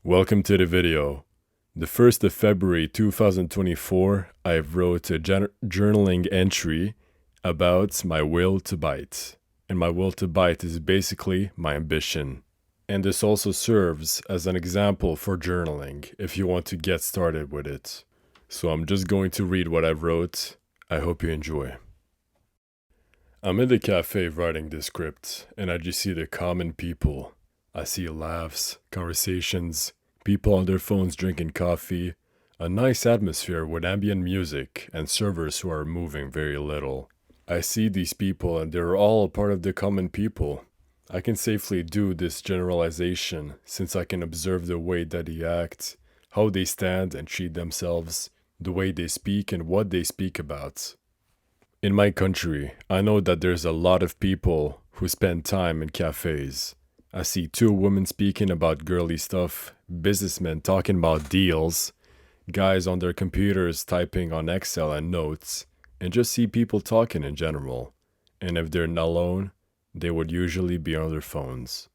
Welcome to the video. The 1st of February 2024, I wrote a journaling entry about my will to bite. And my will to bite is basically my ambition. And this also serves as an example for journaling if you want to get started with it. So I'm just going to read what I wrote. I hope you enjoy. I'm in the cafe writing the script, and I just see the common people. I see laughs, conversations, people on their phones drinking coffee, a nice atmosphere with ambient music, and servers who are moving very little. I see these people and they're all a part of the common people. I can safely do this generalization since I can observe the way that they act, how they stand and treat themselves, the way they speak and what they speak about. In my country, I know that there's a lot of people who spend time in cafes. I see two women speaking about girly stuff, businessmen talking about deals, guys on their computers typing on Excel and notes, and just see people talking in general. And if they're not alone, they would usually be on their phones.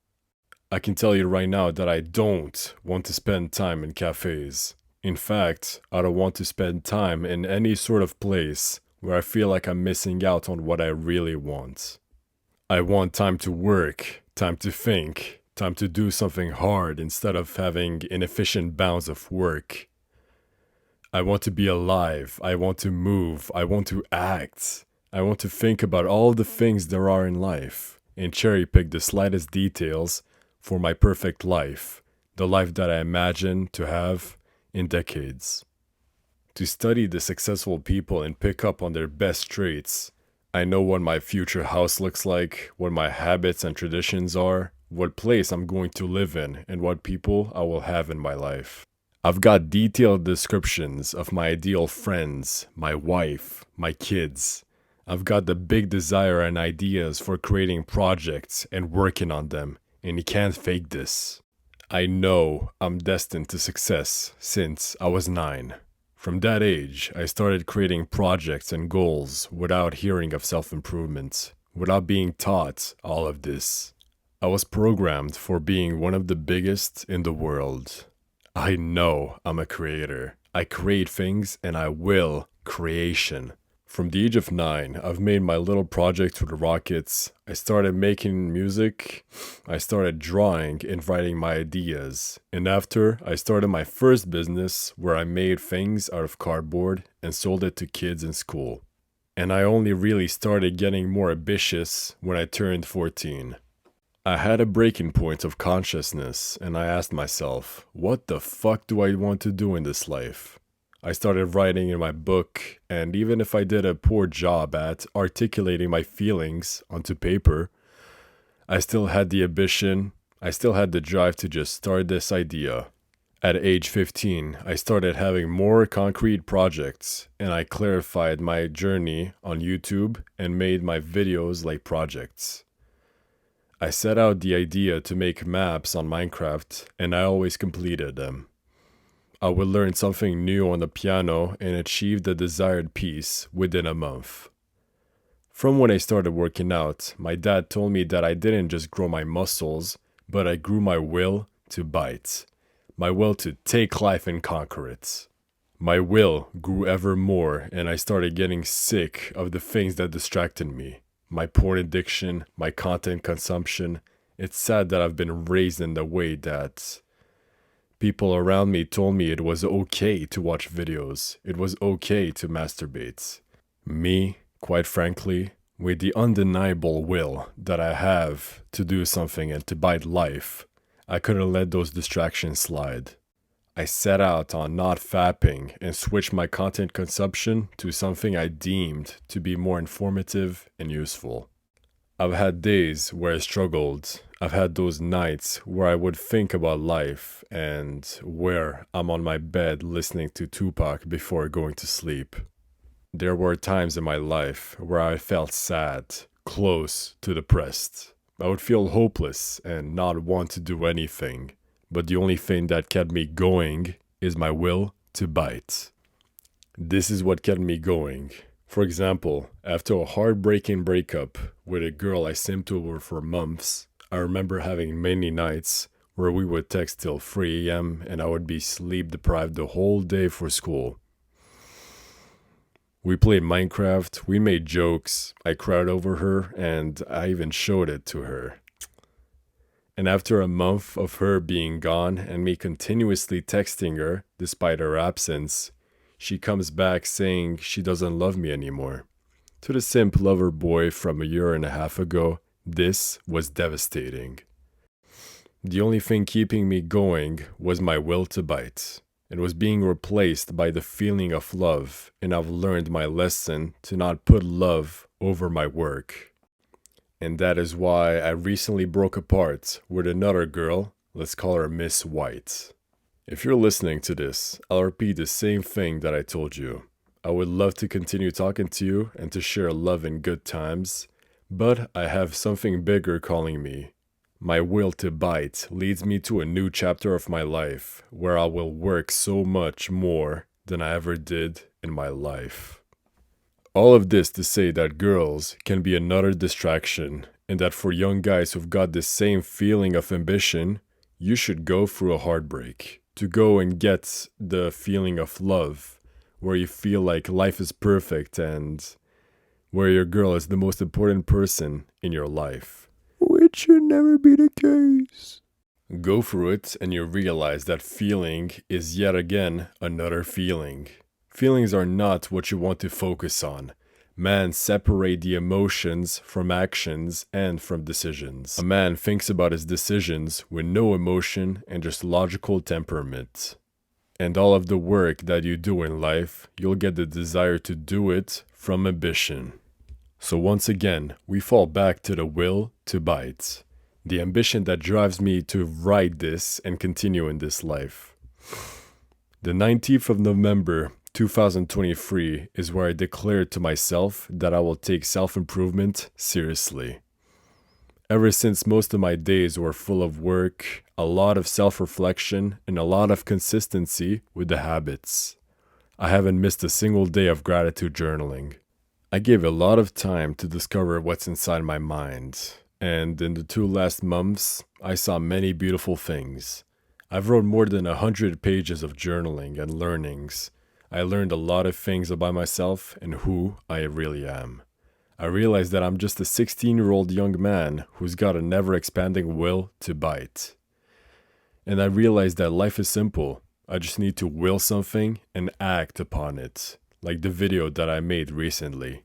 I can tell you right now that I don't want to spend time in cafes. In fact, I don't want to spend time in any sort of place where I feel like I'm missing out on what I really want. I want time to work, time to think, time to do something hard instead of having inefficient bounds of work. I want to be alive, I want to move, I want to act. I want to think about all the things there are in life and cherry pick the slightest details for my perfect life, the life that I imagine to have in decades. To study the successful people and pick up on their best traits, I know what my future house looks like, what my habits and traditions are, what place I'm going to live in, and what people I will have in my life. I've got detailed descriptions of my ideal friends, my wife, my kids. I've got the big desire and ideas for creating projects and working on them, and you can't fake this. I know I'm destined to success since I was 9. From that age, I started creating projects and goals without hearing of self-improvement, without being taught all of this. I was programmed for being one of the biggest in the world. I know I'm a creator. I create things and I will creation. From the age of 9, I've made my little projects with rockets. I started making music. I started drawing and writing my ideas. And after, I started my first business where I made things out of cardboard and sold it to kids in school. And I only really started getting more ambitious when I turned 14. I had a breaking point of consciousness and I asked myself, what the fuck do I want to do in this life? I started writing in my book, and even if I did a poor job at articulating my feelings onto paper, I still had the ambition, I still had the drive to just start this idea. At age 15, I started having more concrete projects, and I clarified my journey on YouTube and made my videos like projects. I set out the idea to make maps on Minecraft, and I always completed them. I would learn something new on the piano and achieve the desired piece within a month. From when I started working out, my dad told me that I didn't just grow my muscles, but I grew my will to bite. My will to take life and conquer it. My will grew ever more and I started getting sick of the things that distracted me. My porn addiction, my content consumption. It's sad that I've been raised in the way that people around me told me it was okay to watch videos. It was okay to masturbate. Me, quite frankly, with the undeniable will that I have to do something and to bite life, I couldn't let those distractions slide. I set out on not fapping and switched my content consumption to something I deemed to be more informative and useful. I've had days where I struggled. I've had those nights where I would think about life and where I'm on my bed listening to Tupac before going to sleep. There were times in my life where I felt sad, close to depressed. I would feel hopeless and not want to do anything, but the only thing that kept me going is my will to bite. This is what kept me going. For example, after a heartbreaking breakup with a girl I simped over for months, I remember having many nights where we would text till 3 a.m. and I would be sleep deprived the whole day for school. We played Minecraft, we made jokes, I cried over her, and I even showed it to her. And after a month of her being gone and me continuously texting her despite her absence, she comes back saying she doesn't love me anymore. To the simp lover boy from a year and a half ago, this was devastating. The only thing keeping me going was my will to bite. It was being replaced by the feeling of love, and I've learned my lesson to not put love over my work. And that is why I recently broke apart with another girl, let's call her Miss White. If you're listening to this, I'll repeat the same thing that I told you. I would love to continue talking to you and to share love in good times, but I have something bigger calling me. My will to bite leads me to a new chapter of my life where I will work so much more than I ever did in my life. All of this to say that girls can be another distraction, and that for young guys who've got this same feeling of ambition, you should go through a heartbreak to go and get the feeling of love, where you feel like life is perfect and where your girl is the most important person in your life. Which should never be the case. Go through it and you realize that feeling is yet again another feeling. Feelings are not what you want to focus on. Man separate the emotions from actions and from decisions. A man thinks about his decisions with no emotion and just logical temperament. And all of the work that you do in life, you'll get the desire to do it from ambition. So once again, we fall back to the will to bite. The ambition that drives me to write this and continue in this life. The 19th of November, 2023 is where I declared to myself that I will take self-improvement seriously. Ever since most of my days were full of work, a lot of self-reflection, and a lot of consistency with the habits, I haven't missed a single day of gratitude journaling. I gave a lot of time to discover what's inside my mind, and in the 2 last months, I saw many beautiful things. I've wrote more than 100 pages of journaling and learnings. I learned a lot of things about myself and who I really am. I realized that I'm just a 16-year-old young man who's got a never-expanding will to bite. And I realized that life is simple. I just need to will something and act upon it, like the video that I made recently.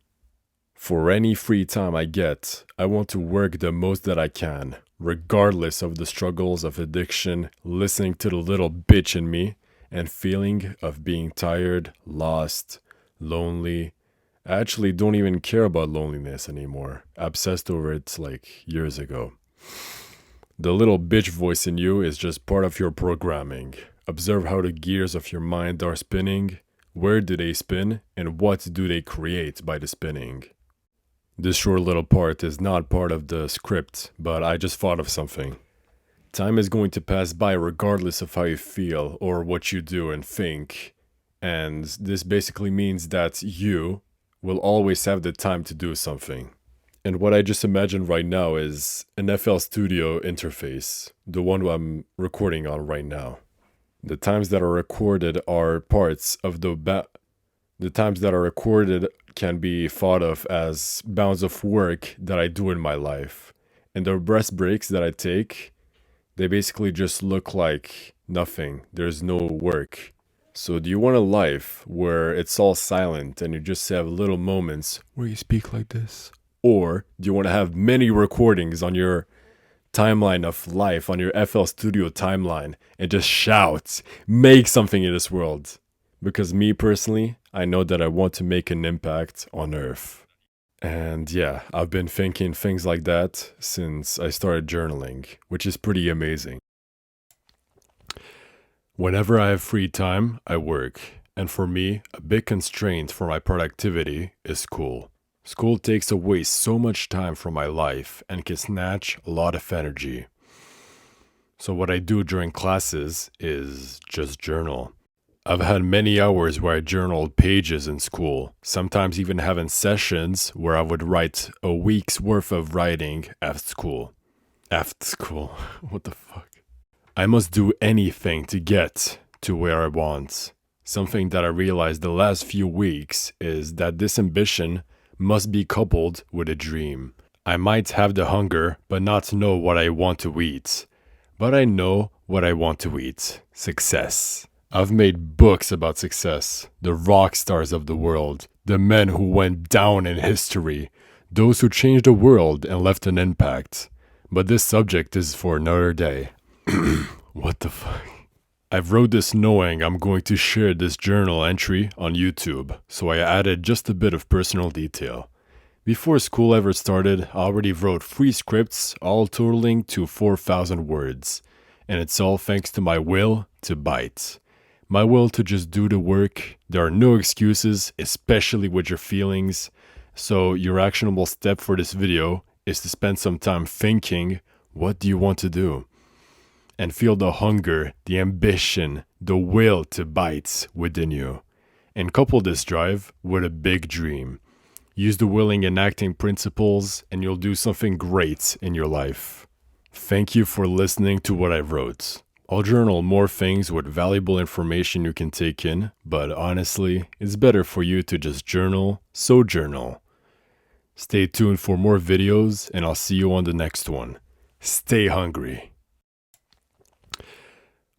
For any free time I get, I want to work the most that I can, regardless of the struggles of addiction, listening to the little bitch in me, and feeling of being tired, lost, lonely. I actually don't even care about loneliness anymore. I obsessed over it like years ago. The little bitch voice in you is just part of your programming. Observe how the gears of your mind are spinning, where do they spin, and what do they create by the spinning. This short little part is not part of the script, but I just thought of something. Time is going to pass by regardless of how you feel or what you do and think. And this basically means that you will always have the time to do something. And what I just imagined right now is an FL Studio interface, the one I'm recording on right now. The times that are recorded are parts of the times that are recorded can be thought of as bounds of work that I do in my life. And the rest breaks that I take, they basically just look like nothing. There's no work. So do you want a life where it's all silent and you just have little moments where you speak like this? Or do you want to have many recordings on your timeline of life, on your FL Studio timeline, and just shout, make something in this world? Because me personally, I know that I want to make an impact on Earth. And yeah, I've been thinking things like that since I started journaling, which is pretty amazing. Whenever I have free time, I work. And for me, a big constraint for my productivity is school. School takes away so much time from my life and can snatch a lot of energy. So what I do during classes is just journal. I've had many hours where I journaled pages in school, sometimes even having sessions where I would write a week's worth of writing after school. After school, what the fuck? I must do anything to get to where I want. Something that I realized the last few weeks is that this ambition must be coupled with a dream. I might have the hunger but not know what I want to eat. But I know what I want to eat. Success. I've made books about success, the rock stars of the world, the men who went down in history, those who changed the world and left an impact. But this subject is for another day. What the fuck? I've wrote this knowing I'm going to share this journal entry on YouTube, so I added just a bit of personal detail. Before school ever started, I already wrote 3 scripts, all totaling to 4,000 words. And it's all thanks to my will to bite. My will to just do the work. There are no excuses, especially with your feelings. So your actionable step for this video is to spend some time thinking, what do you want to do? And feel the hunger, the ambition, the will to bite within you. And couple this drive with a big dream. Use the willing and acting principles and you'll do something great in your life. Thank you for listening to what I wrote. I'll journal more things with valuable information you can take in, but honestly, it's better for you to just journal, so journal. Stay tuned for more videos and I'll see you on the next one. Stay hungry.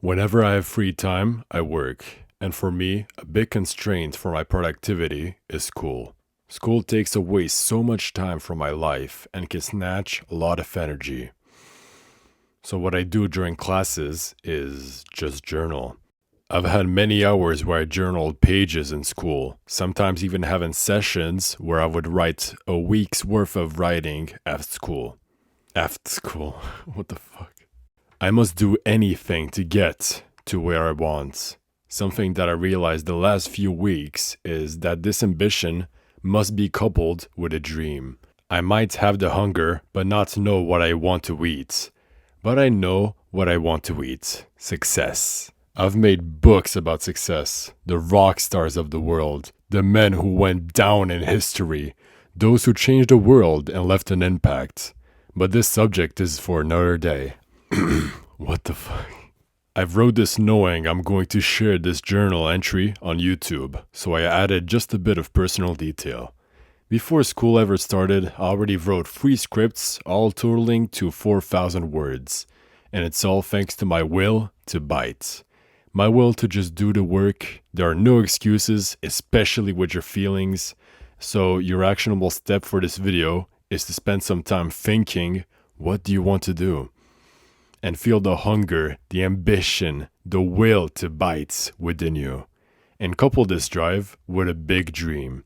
Whenever I have free time, I work. And for me, a big constraint for my productivity is school. School takes away so much time from my life and can snatch a lot of energy. So what I do during classes is just journal. I've had many hours where I journaled pages in school, sometimes even having sessions where I would write a week's worth of writing after school. After school? What the fuck? I must do anything to get to where I want. Something that I realized the last few weeks is that this ambition must be coupled with a dream. I might have the hunger but not know what I want to eat. But I know what I want to eat. Success. I've made books about success, the rock stars of the world, the men who went down in history, those who changed the world and left an impact. But this subject is for another day. What the fuck? I've wrote this knowing I'm going to share this journal entry on YouTube, so I added just a bit of personal detail. Before school ever started, I already wrote 3 scripts, all totaling to 4,000 words. And it's all thanks to my will to bite. My will to just do the work. There are no excuses, especially with your feelings. So your actionable step for this video is to spend some time thinking, what do you want to do? And feel the hunger, the ambition, the will to bite within you. And couple this drive with a big dream.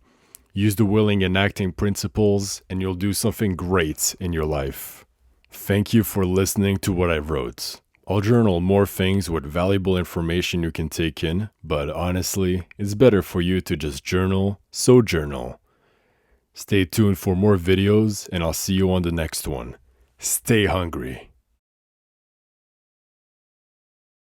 Use the willing and acting principles and you'll do something great in your life. Thank you for listening to what I wrote. I'll journal more things with valuable information you can take in, but honestly, it's better for you to just journal, so journal. Stay tuned for more videos and I'll see you on the next one. Stay hungry.